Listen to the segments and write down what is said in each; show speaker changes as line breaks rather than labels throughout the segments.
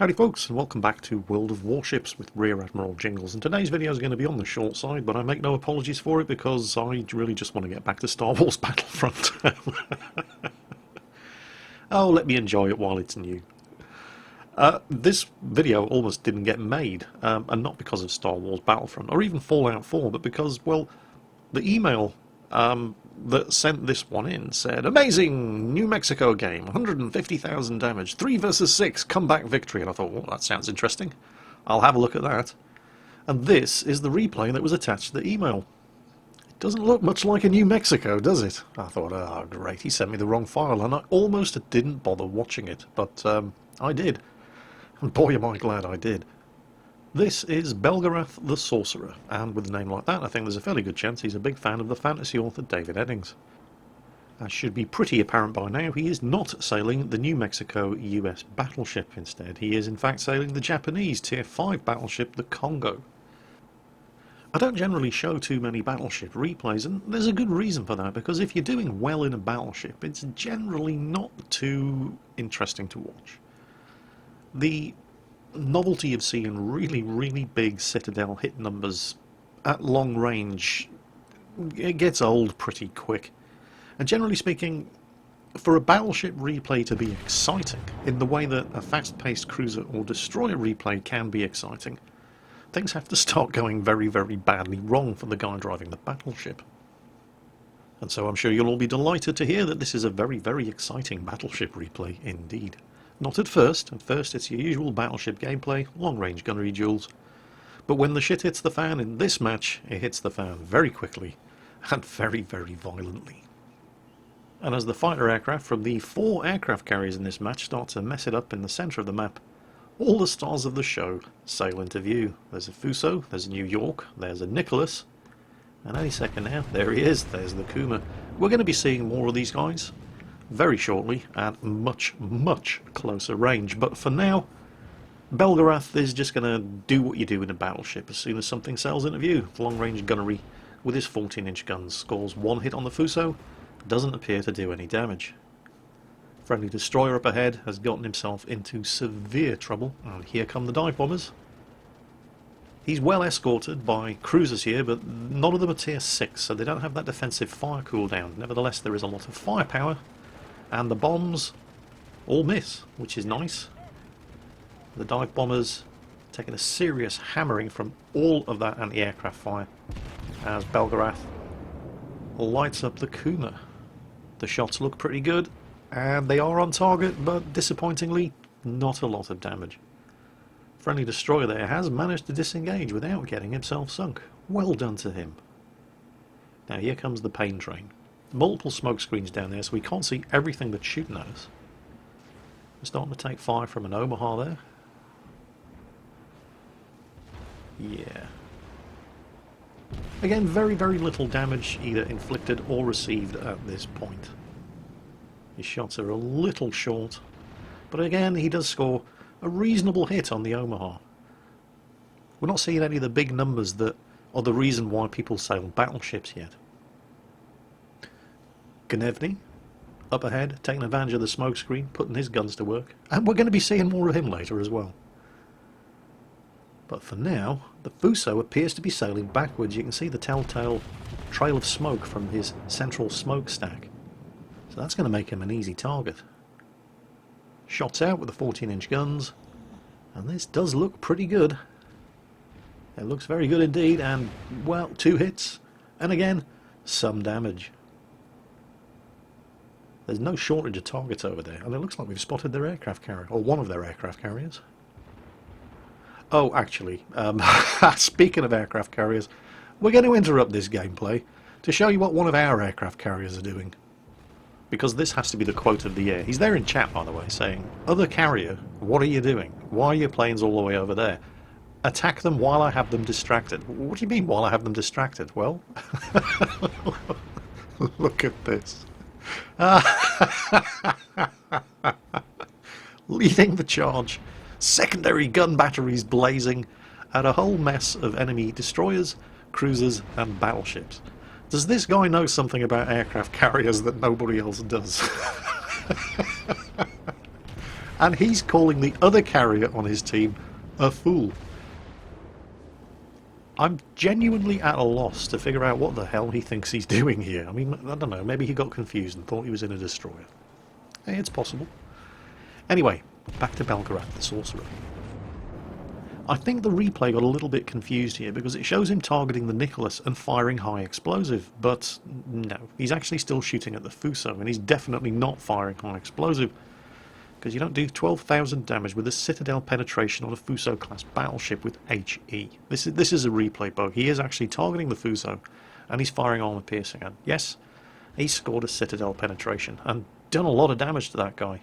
Howdy folks, and welcome back to World of Warships with Rear Admiral Jingles. And today's video is going to be on the short side, but I make no apologies for it because I really just want to get back to Star Wars Battlefront. Oh, let me enjoy it while it's new. This video almost didn't get made, and not because of Star Wars Battlefront, or even Fallout 4, but because, well, the email that sent this one in said, "Amazing! New Mexico game, 150,000 damage, 3 versus 6, comeback victory." And I thought, well, that sounds interesting. I'll have a look at that. And this is the replay that was attached to the email. It doesn't look much like a New Mexico, does it? I thought, oh great, he sent me the wrong file, and I almost didn't bother watching it, but I did. And boy am I glad I did. This is Belgarath the Sorcerer, and with a name like that I think there's a fairly good chance he's a big fan of the fantasy author David Eddings. As should be pretty apparent by now, he is not sailing the New Mexico US battleship. Instead, he is in fact sailing the Japanese Tier 5 battleship, the Congo. I don't generally show too many battleship replays, and there's a good reason for that, because if you're doing well in a battleship, it's generally not too interesting to watch. The novelty of seeing really big Citadel hit numbers at long range, it gets old pretty quick. And generally speaking, for a battleship replay to be exciting in the way that a fast-paced cruiser or destroyer replay can be exciting, things have to start going very badly wrong for the guy driving the battleship. And so I'm sure you'll all be delighted to hear that this is a very exciting battleship replay indeed. Not at first. At first it's your usual battleship gameplay, long-range gunnery duels. But when the shit hits the fan in this match, it hits the fan very quickly and very violently. And as the fighter aircraft from the 4 aircraft carriers in this match start to mess it up in the centre of the map, all the stars of the show sail into view. There's a Fuso, there's a New York, there's a Nicholas, and any second now, there he is, there's the Kuma. We're going to be seeing more of these guys very shortly at much closer range, but for now Belgarath is just going to do what you do in a battleship. As soon as something sails into view, long range gunnery with his 14-inch guns scores 1 hit on the Fuso, doesn't appear to do any damage. Friendly destroyer up ahead has gotten himself into severe trouble, and here come the dive bombers. He's well escorted by cruisers here, but none of them are tier 6, so they don't have that defensive fire cooldown. Nevertheless, there is a lot of firepower, and the bombs all miss, which is nice. The dive bombers taking a serious hammering from all of that anti-aircraft fire as Belgarath lights up the Kuma. The shots look pretty good, and they are on target, but disappointingly not a lot of damage. Friendly destroyer there has managed to disengage without getting himself sunk. Well done to him. Now here comes the pain train. Multiple smoke screens down there, so we can't see everything that's shooting at us. We're starting to take fire from an Omaha there. Yeah. Again, very little damage either inflicted or received at this point. His shots are a little short, but again he does score a reasonable hit on the Omaha. We're not seeing any of the big numbers that are the reason why people sail battleships yet. Gnevny, up ahead, taking advantage of the smoke screen, putting his guns to work, and we're going to be seeing more of him later as well. But for now, the Fuso appears to be sailing backwards. You can see the telltale trail of smoke from his central smokestack. So that's going to make him an easy target. Shots out with the 14-inch guns, and this does look pretty good. It looks very good indeed, and, well, 2 hits, and again, some damage. There's no shortage of targets over there, and it looks like we've spotted their aircraft carrier, or one of their aircraft carriers. Oh, actually, speaking of aircraft carriers, we're going to interrupt this gameplay to show you what one of our aircraft carriers are doing. Because this has to be the quote of the year. He's there in chat, by the way, saying, "Other carrier, what are you doing? Why are your planes all the way over there? Attack them while I have them distracted." What do you mean, while I have them distracted? Well, look at this. Leading the charge, secondary gun batteries blazing at a whole mess of enemy destroyers, cruisers and battleships. Does this guy know something about aircraft carriers that nobody else does? And he's calling the other carrier on his team a fool. I'm genuinely at a loss to figure out what the hell he thinks he's doing here. I mean, I don't know, maybe he got confused and thought he was in a destroyer. Hey, it's possible. Anyway, back to Belgarath the Sorcerer. I think the replay got a little bit confused here because it shows him targeting the Nicholas and firing high explosive, but no, he's actually still shooting at the Fuso, and he's definitely not firing high explosive, because you don't do 12,000 damage with a Citadel penetration on a Fuso class battleship with HE. This is a replay bug. He is actually targeting the Fuso, and he's firing armor piercing, and yes, he scored a Citadel penetration and done a lot of damage to that guy.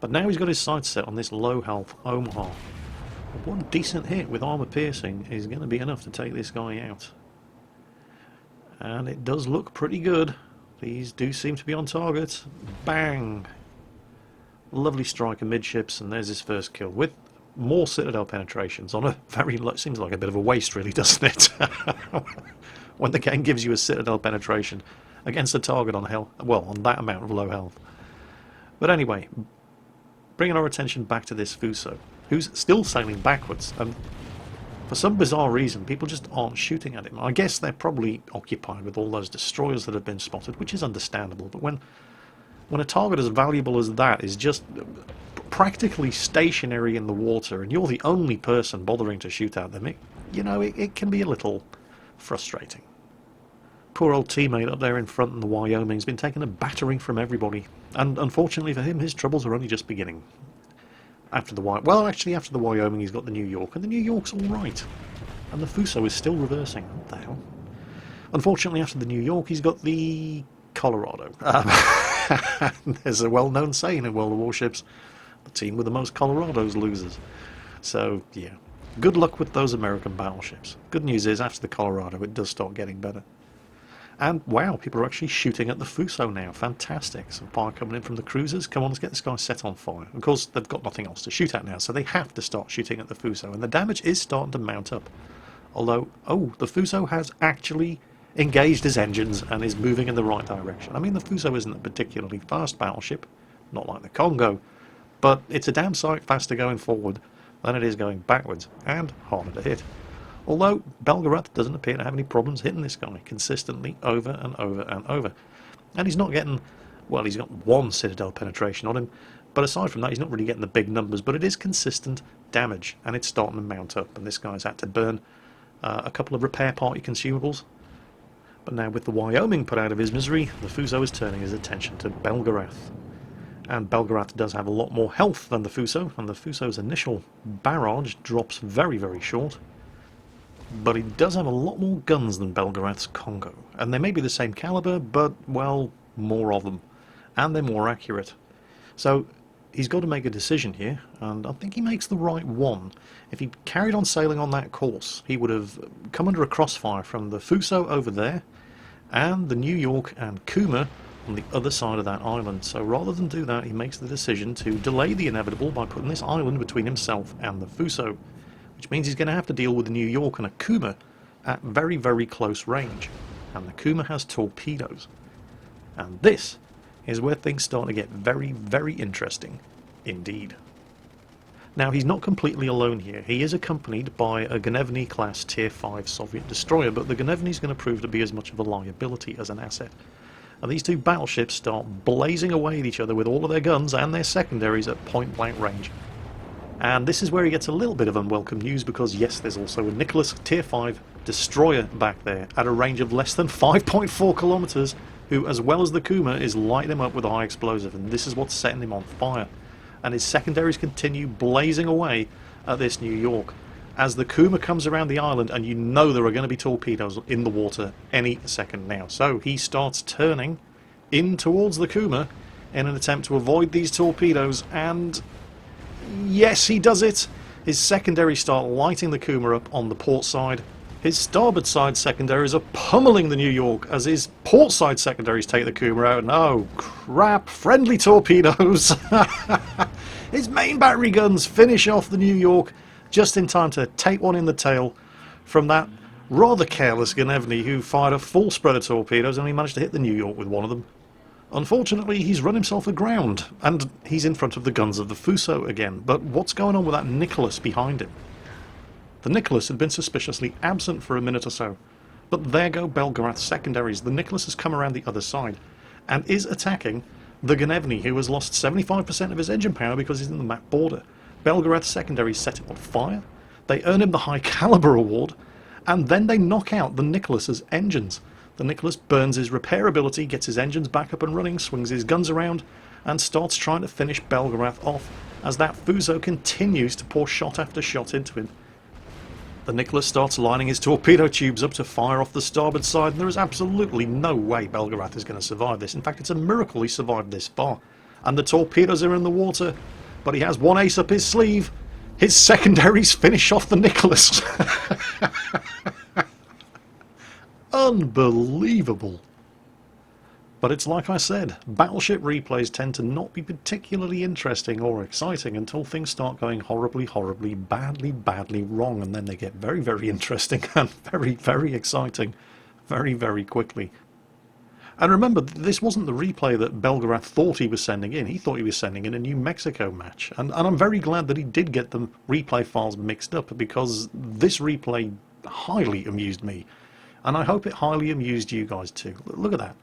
But now he's got his sights set on this low health Omaha. One decent hit with armor piercing is going to be enough to take this guy out. And it does look pretty good. These do seem to be on target. Bang! Lovely strike amidships, and there's his first kill with more Citadel penetrations on a very low... Seems like a bit of a waste, really, doesn't it? When the game gives you a Citadel penetration against a target on on that amount of low health. But anyway, bringing our attention back to this Fuso, who's still sailing backwards, and for some bizarre reason people just aren't shooting at him. I guess they're probably occupied with all those destroyers that have been spotted, which is understandable, but when a target as valuable as that is just practically stationary in the water and you're the only person bothering to shoot at them, it can be a little frustrating. Poor old teammate up there in front in the Wyoming's been taking a battering from everybody, and unfortunately for him his troubles are only just beginning. After the Wyoming he's got the New York, and the New York's alright. And the Fuso is still reversing. What the hell? Unfortunately after the New York he's got the Colorado. There's a well-known saying in World of Warships, the team with the most Colorados loses. So, yeah. Good luck with those American battleships. Good news is, after the Colorado it does start getting better. And wow, people are actually shooting at the Fuso now. Fantastic. Some fire coming in from the cruisers. Come on, let's get this guy set on fire. Of course, they've got nothing else to shoot at now, so they have to start shooting at the Fuso. And the damage is starting to mount up. Although, the Fuso has actually engaged his engines and is moving in the right direction. I mean, the Fuso isn't a particularly fast battleship, not like the Congo, but it's a damn sight faster going forward than it is going backwards, and harder to hit. Although Belgarath doesn't appear to have any problems hitting this guy consistently over and over and over. And he's not getting, well, he's got one Citadel penetration on him, but aside from that he's not really getting the big numbers, but it is consistent damage, and it's starting to mount up, and this guy's had to burn a couple of repair party consumables. But now with the Wyoming put out of his misery, the Fuso is turning his attention to Belgarath. And Belgarath does have a lot more health than the Fuso, and the Fuso's initial barrage drops very, very short. But he does have a lot more guns than Belgarath's Congo. And they may be the same caliber, but, well, more of them. And they're more accurate. So he's got to make a decision here, and I think he makes the right one. If he carried on sailing on that course, he would have come under a crossfire from the Fuso over there, and the New York and Kuma on the other side of that island. So rather than do that, he makes the decision to delay the inevitable by putting this island between himself and the Fuso, which means he's going to have to deal with the New York and a Kuma at very, very close range. And the Kuma has torpedoes. And this is where things start to get very, very interesting indeed. Now, he's not completely alone here. He is accompanied by a Gnevny class Tier 5 Soviet destroyer, but the Gnevny is going to prove to be as much of a liability as an asset. And these two battleships start blazing away at each other with all of their guns and their secondaries at point blank range. And this is where he gets a little bit of unwelcome news, because yes, there's also a Nicholas Tier 5 destroyer back there at a range of less than 5.4 kilometers, who, as well as the Kuma, is lighting him up with a high explosive, and this is what's setting him on fire. And his secondaries continue blazing away at this New York as the Kuma comes around the island, and you know there are going to be torpedoes in the water any second now. So he starts turning in towards the Kuma in an attempt to avoid these torpedoes, and yes, he does it. His secondaries start lighting the Kuma up on the port side. His starboard side secondaries are pummeling the New York as his port side secondaries take the Kuma out. And oh crap, friendly torpedoes! His main battery guns finish off the New York just in time to take one in the tail from that rather careless Gnevny, who fired a full spread of torpedoes and he managed to hit the New York with one of them. Unfortunately, he's run himself aground, and he's in front of the guns of the Fuso again. But what's going on with that Nicholas behind him? The Nicholas had been suspiciously absent for a minute or so, but there go Belgarath's secondaries. The Nicholas has come around the other side, and is attacking the Gnevny, who has lost 75% of his engine power because he's in the map border. Belgarath's secondaries set him on fire, they earn him the High Caliber Award, and then they knock out the Nicholas's engines. The Nicholas burns his repairability, gets his engines back up and running, swings his guns around, and starts trying to finish Belgarath off as that Fuso continues to pour shot after shot into him. The Nicholas starts lining his torpedo tubes up to fire off the starboard side, and there is absolutely no way Belgarath is going to survive this. In fact, it's a miracle he survived this far. And the torpedoes are in the water, but he has one ace up his sleeve. His secondaries finish off the Nicholas. Unbelievable. But it's like I said, Battleship replays tend to not be particularly interesting or exciting until things start going horribly, horribly, badly, badly wrong, and then they get very, very interesting and very, very exciting very, very quickly. And remember, this wasn't the replay that Belgarath thought he was sending in. He thought he was sending in a New Mexico match. And I'm very glad that he did get the replay files mixed up, because this replay highly amused me. And I hope it highly amused you guys too. Look at that.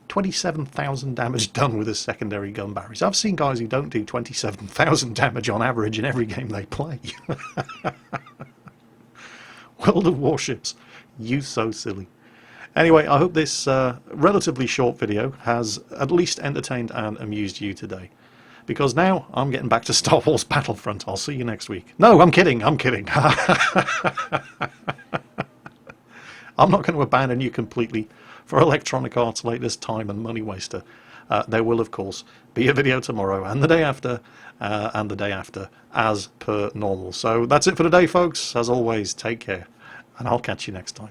27,000 damage done with a secondary gun batteries. I've seen guys who don't do 27,000 damage on average in every game they play. World of Warships. You so silly. Anyway, I hope this relatively short video has at least entertained and amused you today. Because now I'm getting back to Star Wars Battlefront. I'll see you next week. No, I'm kidding. I'm kidding. I'm not going to abandon you completely for Electronic Arts' latest time and money waster. There will, of course, be a video tomorrow and the day after, as per normal. So that's it for today, folks. As always, take care, and I'll catch you next time.